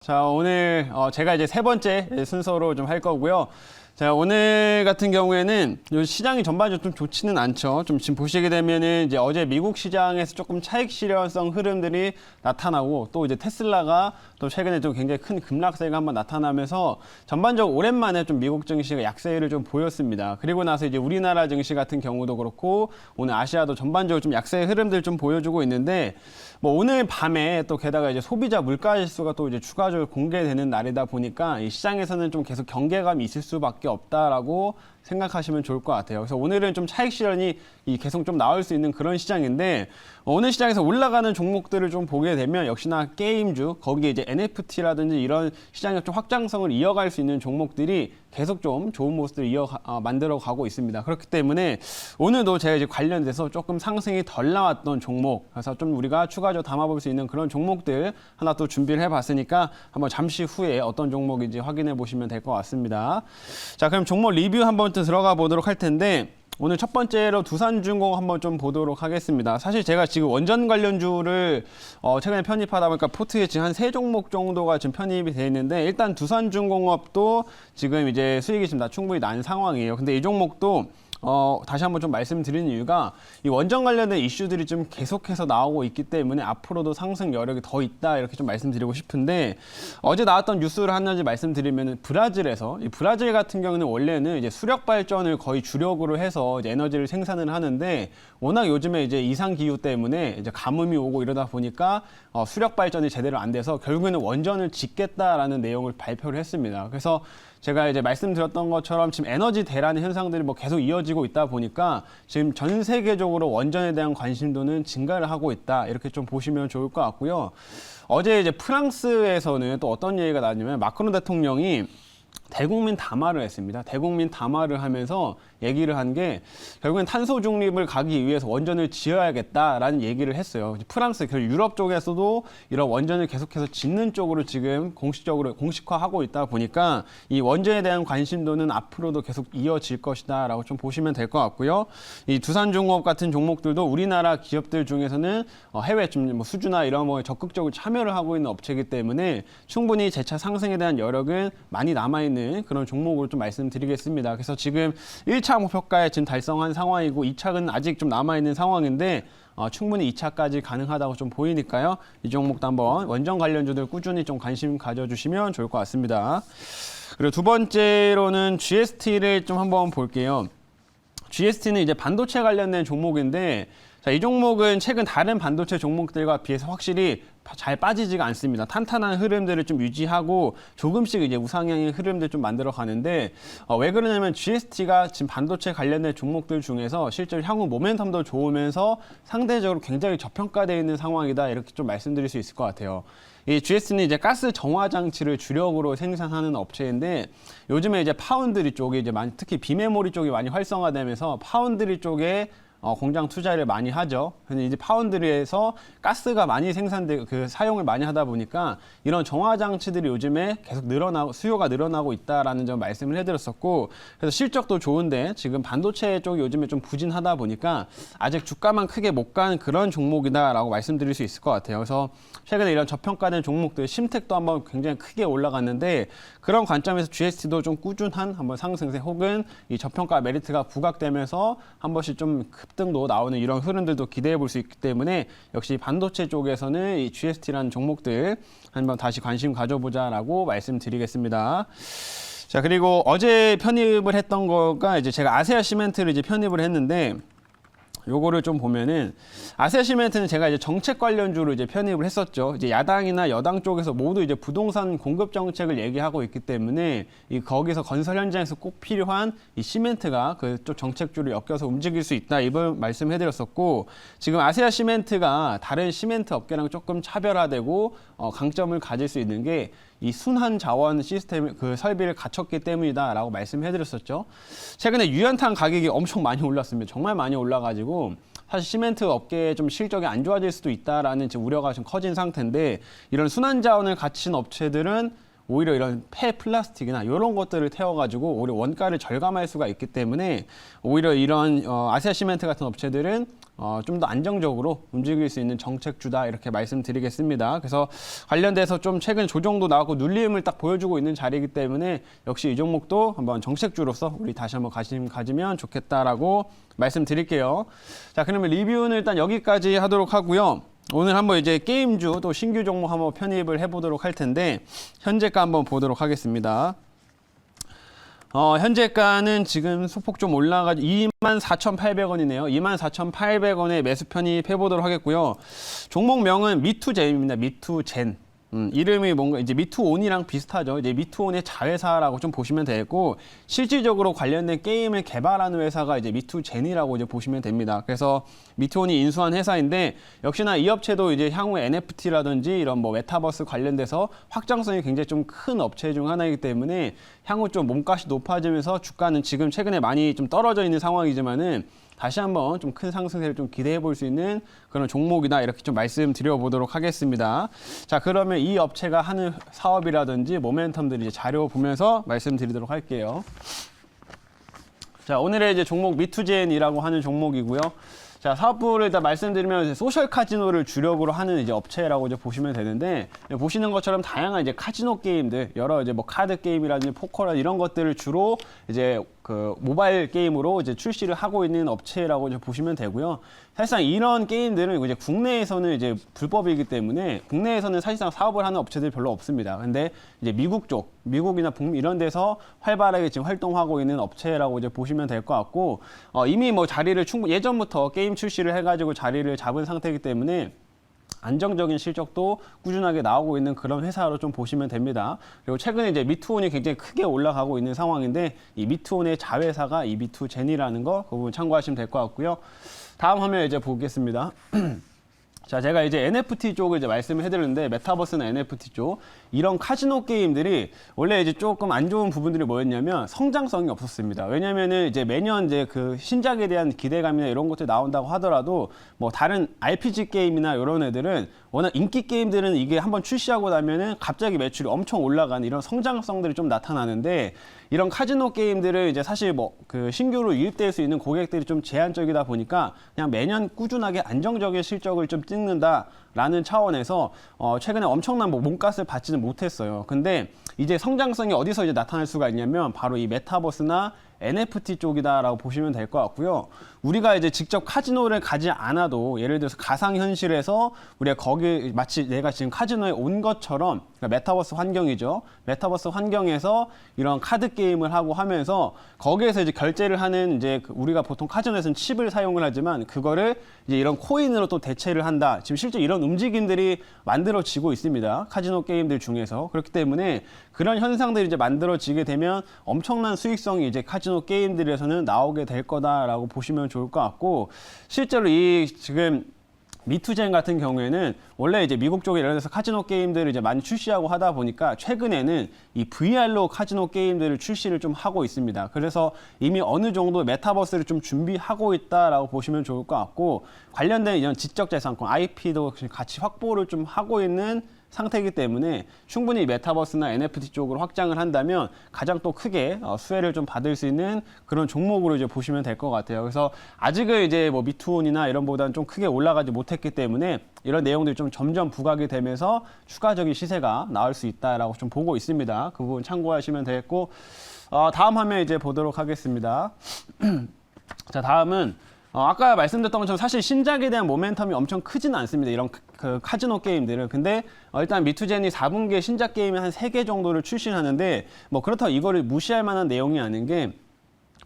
자, 오늘 제가 이제 세 번째 순서로 좀 할 거고요. 자, 오늘 같은 경우에는 요 시장이 전반적으로 좀 좋지는 않죠. 좀 지금 보시게 되면은 이제 어제 미국 시장에서 조금 차익 실현성 흐름들이 나타나고 또 이제 테슬라가 또 최근에 좀 굉장히 큰 급락세가 한번 나타나면서 전반적으로 오랜만에 좀 미국 증시가 약세를 좀 보였습니다. 그리고 나서 이제 우리나라 증시 같은 경우도 그렇고 오늘 아시아도 전반적으로 좀 약세의 흐름들 좀 보여주고 있는데 뭐 오늘 밤에 또 게다가 이제 소비자 물가 지수가 또 이제 추가적으로 공개되는 날이다 보니까 이 시장에서는 좀 계속 경계감이 있을 수밖에 없다라고 생각하시면 좋을 것 같아요. 그래서 오늘은 좀 차익 실현이 계속 좀 나올 수 있는 그런 시장인데 오늘 시장에서 올라가는 종목들을 좀 보게 되면 역시나 게임주, 거기에 이제 NFT라든지 이런 시장의 좀 확장성을 이어갈 수 있는 종목들이 계속 좀 좋은 모습들을 만들어 가고 있습니다. 그렇기 때문에 오늘도 제가 이제 관련돼서 조금 상승이 덜 나왔던 종목, 그래서 좀 우리가 추가적으로 담아볼 수 있는 그런 종목들 하나 또 준비를 해봤으니까 한번 잠시 후에 어떤 종목인지 확인해 보시면 될 것 같습니다. 자, 그럼 종목 리뷰 한번 들어가 보도록 할 텐데 오늘 첫 번째로 두산중공 한번 좀 보도록 하겠습니다. 사실 제가 지금 원전 관련주를 최근에 편입하다 보니까 포트에 지금 한 3종목 정도가 지금 편입이 되어 있는데 일단 두산중공업도 지금 이제 수익이 지금 충분히 난 상황이에요. 근데 이 종목도 다시 한번 좀 말씀드리는 이유가 이 원전 관련된 이슈들이 좀 계속해서 나오고 있기 때문에 앞으로도 상승 여력이 더 있다 이렇게 좀 말씀드리고 싶은데 어제 나왔던 뉴스를 하나씩 말씀드리면 브라질에서 이 브라질 같은 경우는 원래는 이제 수력 발전을 거의 주력으로 해서 이제 에너지를 생산을 하는데 워낙 요즘에 이제 이상 기후 때문에 이제 가뭄이 오고 이러다 보니까 수력 발전이 제대로 안 돼서 결국에는 원전을 짓겠다라는 내용을 발표를 했습니다. 그래서 제가 이제 말씀드렸던 것처럼 지금 에너지 대란의 현상들이 뭐 계속 이어지고 있다 보니까 지금 전 세계적으로 원전에 대한 관심도는 증가를 하고 있다. 이렇게 좀 보시면 좋을 것 같고요. 어제 이제 프랑스에서는 또 어떤 얘기가 나왔냐면 마크롱 대통령이 대국민 담화를 했습니다. 대국민 담화를 하면서 얘기를 한 게 결국엔 탄소 중립을 가기 위해서 원전을 지어야겠다라는 얘기를 했어요. 프랑스, 유럽 쪽에서도 이런 원전을 계속해서 짓는 쪽으로 지금 공식적으로 공식화하고 있다 보니까 이 원전에 대한 관심도는 앞으로도 계속 이어질 것이다라고 좀 보시면 될 것 같고요. 이 두산중공업 같은 종목들도 우리나라 기업들 중에서는 해외 좀 뭐 수주나 이런 뭐 적극적으로 참여를 하고 있는 업체이기 때문에 충분히 재차 상승에 대한 여력은 많이 남아있는 그런 종목으로 좀 말씀드리겠습니다. 그래서 지금 1차 목표가에 지금 달성한 상황이고 2차는 아직 좀 남아있는 상황인데 충분히 2차까지 가능하다고 좀 보이니까요. 이 종목도 한번 원전 관련주들 꾸준히 좀 관심 가져주시면 좋을 것 같습니다. 그리고 두 번째로는 GST를 좀 한번 볼게요. GST는 이제 반도체 관련된 종목인데 자, 이 종목은 최근 다른 반도체 종목들과 비해서 확실히 잘 빠지지가 않습니다. 탄탄한 흐름들을 좀 유지하고 조금씩 이제 우상향의 흐름들 좀 만들어 가는데 왜 그러냐면 GST가 지금 반도체 관련된 종목들 중에서 실제로 향후 모멘텀도 좋으면서 상대적으로 굉장히 저평가되어 있는 상황이다 이렇게 좀 말씀드릴 수 있을 것 같아요. 이 GS는 이제 가스 정화 장치를 주력으로 생산하는 업체인데 요즘에 이제 파운드리 쪽이 이제 특히 비메모리 쪽이 많이 활성화되면서 파운드리 쪽에 공장 투자를 많이 하죠. 근데 이제 파운드리에서 가스가 많이 사용을 많이 하다 보니까 이런 정화 장치들이 요즘에 계속 수요가 늘어나고 있다라는 점 말씀을 해드렸었고, 그래서 실적도 좋은데 지금 반도체 쪽이 요즘에 좀 부진하다 보니까 아직 주가만 크게 못 가는 그런 종목이다라고 말씀드릴 수 있을 것 같아요. 그래서 최근에 이런 저평가된 종목들, 심텍도 한번 굉장히 크게 올라갔는데 그런 관점에서 GST도 좀 꾸준한 한번 상승세 혹은 이 저평가 메리트가 부각되면서 한 번씩 좀 급등도 나오는 이런 흐름들도 기대해 볼 수 있기 때문에 역시 반도체 쪽에서는 이 GST라는 종목들 한번 다시 관심 가져보자라고 말씀드리겠습니다. 자, 그리고 어제 편입을 했던 거가 이제 제가 아세아 시멘트를 이제 편입을 했는데 요거를 좀 보면은 아세아 시멘트는 제가 이제 정책 관련주로 이제 편입을 했었죠. 이제 야당이나 여당 쪽에서 모두 이제 부동산 공급 정책을 얘기하고 있기 때문에 거기서 건설 현장에서 꼭 필요한 이 시멘트가 그쪽 정책주로 엮여서 움직일 수 있다 이걸 말씀해드렸었고 지금 아세아 시멘트가 다른 시멘트 업계랑 조금 차별화되고 강점을 가질 수 있는 게 이 순환 자원 시스템 설비를 갖췄기 때문이다라고 말씀해드렸었죠. 최근에 유연탄 가격이 엄청 많이 올랐습니다. 정말 많이 올라가지고 사실 시멘트 업계에 좀 실적이 안 좋아질 수도 있다라는 우려가 좀 커진 상태인데 이런 순환 자원을 갖춘 업체들은 오히려 이런 폐 플라스틱이나 이런 것들을 태워가지고 오히려 원가를 절감할 수가 있기 때문에 오히려 이런 아시아 시멘트 같은 업체들은 좀 더 안정적으로 움직일 수 있는 정책주다 이렇게 말씀드리겠습니다. 그래서 관련돼서 좀 최근 조정도 나왔고 눌림을 딱 보여주고 있는 자리이기 때문에 역시 이 종목도 한번 정책주로서 우리 다시 한번 관심 가지면 좋겠다라고 말씀드릴게요. 자, 그러면 리뷰는 일단 여기까지 하도록 하고요. 오늘 한번 이제 게임주 또 신규 종목 한번 편입을 해보도록 할 텐데 현재가 한번 보도록 하겠습니다. 현재가는 지금 소폭 좀 올라가지고 24,800원이네요. 24,800원에 매수 편입해 보도록 하겠고요. 종목명은 미투젠입니다. 미투젠. 이름이 뭔가 이제 미투온이랑 비슷하죠. 이제 미투온의 자회사라고 좀 보시면 되겠고, 실질적으로 관련된 게임을 개발하는 회사가 이제 미투젠이라고 이제 보시면 됩니다. 그래서 미투온이 인수한 회사인데, 역시나 이 업체도 이제 향후 NFT라든지 이런 뭐 메타버스 관련돼서 확장성이 굉장히 좀 큰 업체 중 하나이기 때문에 향후 좀 몸값이 높아지면서 주가는 지금 최근에 많이 좀 떨어져 있는 상황이지만은 다시 한번 좀 큰 상승세를 좀 기대해 볼 수 있는 그런 종목이다 이렇게 좀 말씀드려 보도록 하겠습니다. 자, 그러면 이 업체가 하는 사업이라든지 모멘텀들 이제 자료 보면서 말씀드리도록 할게요. 자, 오늘의 이제 종목 미투젠이라고 하는 종목이고요. 자, 사업부를 일단 말씀드리면 이제 소셜 카지노를 주력으로 하는 이제 업체라고 이제 보시면 되는데, 보시는 것처럼 다양한 이제 카지노 게임들, 여러 이제 뭐 카드 게임이라든지 포커라 이런 것들을 주로 이제 그 모바일 게임으로 이제 출시를 하고 있는 업체라고 이제 보시면 되고요. 사실상 이런 게임들은 이제 국내에서는 이제 불법이기 때문에 국내에서는 사실상 사업을 하는 업체들이 별로 없습니다. 근데 이제 미국 쪽, 미국이나 북미 이런 데서 활발하게 지금 활동하고 있는 업체라고 이제 보시면 될 것 같고, 이미 뭐 자리를 예전부터 게임 출시를 해가지고 자리를 잡은 상태이기 때문에 안정적인 실적도 꾸준하게 나오고 있는 그런 회사로 좀 보시면 됩니다. 그리고 최근에 이제 미투온이 굉장히 크게 올라가고 있는 상황인데, 이 미투온의 자회사가 이 미투젠이라는 거, 그 부분 참고하시면 될 것 같고요. 다음 화면 이제 보겠습니다. 자, 제가 이제 NFT 쪽을 이제 말씀을 해드렸는데, 메타버스나 NFT 쪽, 이런 카지노 게임들이 원래 이제 조금 안 좋은 부분들이 뭐였냐면 성장성이 없었습니다. 왜냐면은 이제 매년 이제 그 신작에 대한 기대감이나 이런 것들이 나온다고 하더라도 뭐 다른 RPG 게임이나 이런 애들은 워낙 인기 게임들은 이게 한번 출시하고 나면은 갑자기 매출이 엄청 올라가는 이런 성장성들이 좀 나타나는데, 이런 카지노 게임들을 이제 사실 뭐 그 신규로 유입될 수 있는 고객들이 좀 제한적이다 보니까 그냥 매년 꾸준하게 안정적인 실적을 좀 찍는다라는 차원에서 최근에 엄청난 뭐 몸값을 받지는 못했어요. 근데 이제 성장성이 어디서 이제 나타날 수가 있냐면 바로 이 메타버스나 NFT 쪽이다라고 보시면 될 것 같고요. 우리가 이제 직접 카지노를 가지 않아도 예를 들어서 가상현실에서 우리가 거기 마치 내가 지금 카지노에 온 것처럼, 그러니까 메타버스 환경이죠. 메타버스 환경에서 이런 카드 게임을 하고 하면서 거기에서 이제 결제를 하는 이제 우리가 보통 카지노에서는 칩을 사용을 하지만 그거를 이제 이런 코인으로 또 대체를 한다. 지금 실제 이런 움직임들이 만들어지고 있습니다. 카지노 게임들 중에서. 그렇기 때문에 그런 현상들이 이제 만들어지게 되면 엄청난 수익성이 이제 카지노 게임들에서는 나오게 될 거다라고 보시면 좋을 것 같고, 실제로 이 지금 미투젠 같은 경우에는 원래 이제 미국 쪽에 예를 들어서 카지노 게임들을 이제 많이 출시하고 하다 보니까 최근에는 이 VR로 카지노 게임들을 출시를 좀 하고 있습니다. 그래서 이미 어느 정도 메타버스를 좀 준비하고 있다라고 보시면 좋을 것 같고, 관련된 이런 지적재산권, IP도 같이 확보를 좀 하고 있는 상태이기 때문에 충분히 메타버스나 NFT 쪽으로 확장을 한다면 가장 또 크게 수혜를 좀 받을 수 있는 그런 종목으로 이제 보시면 될 것 같아요. 그래서 아직은 이제 뭐 미투온이나 이런 보다는 좀 크게 올라가지 못했기 때문에 이런 내용들이 좀 점점 부각이 되면서 추가적인 시세가 나올 수 있다라고 좀 보고 있습니다. 그 부분 참고하시면 되겠고, 다음 화면 이제 보도록 하겠습니다. 자, 다음은 아까 말씀드렸던 것처럼 사실 신작에 대한 모멘텀이 엄청 크지는 않습니다. 이런 그 카지노 게임들은. 근데 일단 미투젠이 4분기에 신작 게임이 한 3개 정도를 출시하는데, 뭐 그렇다고 이거를 무시할 만한 내용이 아닌 게,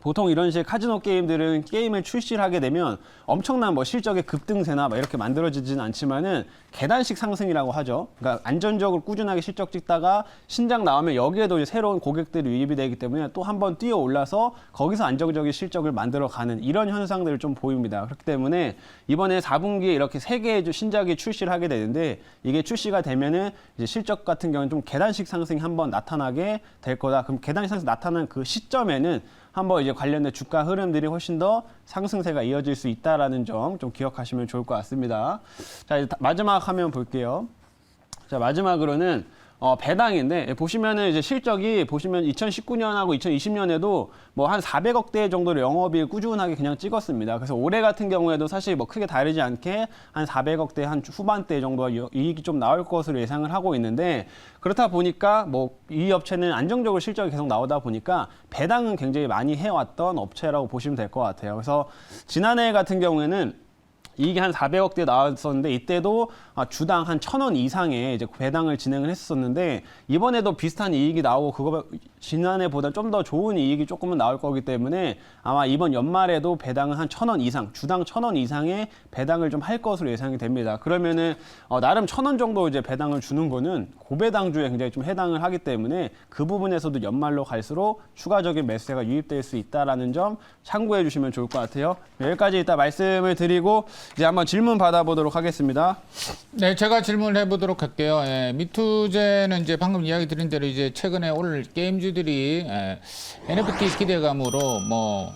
보통 이런 식의 카지노 게임들은 게임을 출시를 하게 되면 엄청난 뭐 실적의 급등세나 막 이렇게 만들어지진 않지만은 계단식 상승이라고 하죠. 그러니까 안전적으로 꾸준하게 실적 찍다가 신작 나오면 여기에도 이제 새로운 고객들이 유입이 되기 때문에 또 한 번 뛰어 올라서 거기서 안정적인 실적을 만들어가는 이런 현상들을 좀 보입니다. 그렇기 때문에 이번에 4분기에 이렇게 3개의 신작이 출시를 하게 되는데, 이게 출시가 되면은 이제 실적 같은 경우는 좀 계단식 상승이 한번 나타나게 될 거다. 그럼 계단식 상승 나타나는 그 시점에는 한번 이제 관련된 주가 흐름들이 훨씬 더 상승세가 이어질 수 있다라는 점 좀 기억하시면 좋을 것 같습니다. 자, 이제 마지막 화면 볼게요. 자, 마지막으로는 배당인데 보시면은 이제 실적이 보시면 2019년하고 2020년에도 뭐 한 400억대 정도로 영업이익 꾸준하게 그냥 찍었습니다. 그래서 올해 같은 경우에도 사실 뭐 크게 다르지 않게 한 400억대 한 후반대 정도 이익이 좀 나올 것으로 예상을 하고 있는데 그렇다 보니까 뭐 이 업체는 안정적으로 실적이 계속 나오다 보니까 배당은 굉장히 많이 해왔던 업체라고 보시면 될 것 같아요. 그래서 지난해 같은 경우에는 이익이 한 400억대 나왔었는데 이때도 주당 한 1,000원 이상의 이제 배당을 진행을 했었는데 이번에도 비슷한 이익이 나오고 그거 지난해보다 좀 더 좋은 이익이 조금은 나올 거기 때문에 아마 이번 연말에도 배당은 한 1,000원 이상, 주당 1,000원 이상의 배당을 좀 할 것으로 예상이 됩니다. 그러면은 나름 1,000원 정도 이제 배당을 주는 거는 고배당주에 굉장히 좀 해당을 하기 때문에 그 부분에서도 연말로 갈수록 추가적인 매수세가 유입될 수 있다라는 점 참고해 주시면 좋을 것 같아요. 여기까지 이따 말씀을 드리고 이제 한번 질문 받아보도록 하겠습니다. 네, 제가 질문을 해보도록 할게요. 예, 미투제는 이제 방금 이야기 드린 대로 이제 최근에 올 게임주들이 NFT 기대감으로 뭐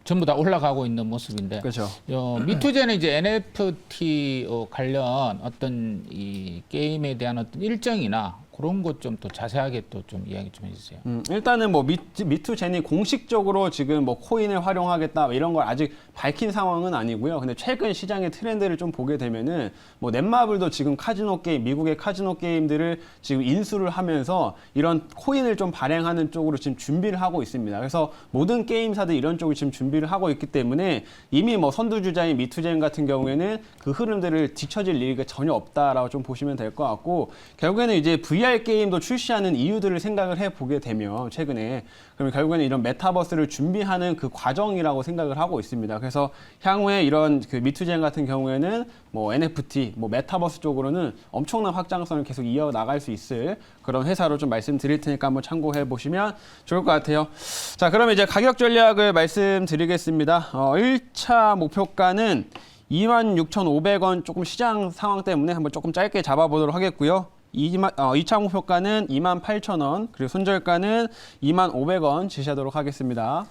전부 다 올라가고 있는 모습인데. 그렇죠. 미투제는 이제 NFT 관련 어떤 이 게임에 대한 어떤 일정이나 그런 것 좀 더 자세하게 또 좀 이야기 좀 해주세요. 일단은 뭐 미투젠이 공식적으로 지금 뭐 코인을 활용하겠다 이런 걸 아직 밝힌 상황은 아니고요. 근데 최근 시장의 트렌드를 좀 보게 되면은 뭐 넷마블도 지금 카지노 게임, 미국의 카지노 게임들을 지금 인수를 하면서 이런 코인을 좀 발행하는 쪽으로 지금 준비를 하고 있습니다. 그래서 모든 게임사들 이런 쪽을 지금 준비를 하고 있기 때문에 이미 뭐 선두주자인 미투젠 같은 경우에는 그 흐름들을 뒤처질 일이 전혀 없다라고 좀 보시면 될 것 같고 결국에는 이제 VR 게임도 출시하는 이유들을 생각을 해보게 되면 최근에 그러면 결국에는 이런 메타버스를 준비하는 그 과정이라고 생각을 하고 있습니다. 그래서 향후에 이런 그 미투젠 같은 경우에는 뭐 NFT, 뭐 메타버스 쪽으로는 엄청난 확장성을 계속 이어나갈 수 있을 그런 회사로 좀 말씀드릴 테니까 한번 참고해 보시면 좋을 것 같아요. 자, 그러면 이제 가격 전략을 말씀드리겠습니다. 1차 목표가는 26,500원 조금 시장 상황 때문에 한번 조금 짧게 잡아보도록 하겠고요. 2차 목표가는 28,000원, 그리고 손절가는 25,000원 지시하도록 하겠습니다.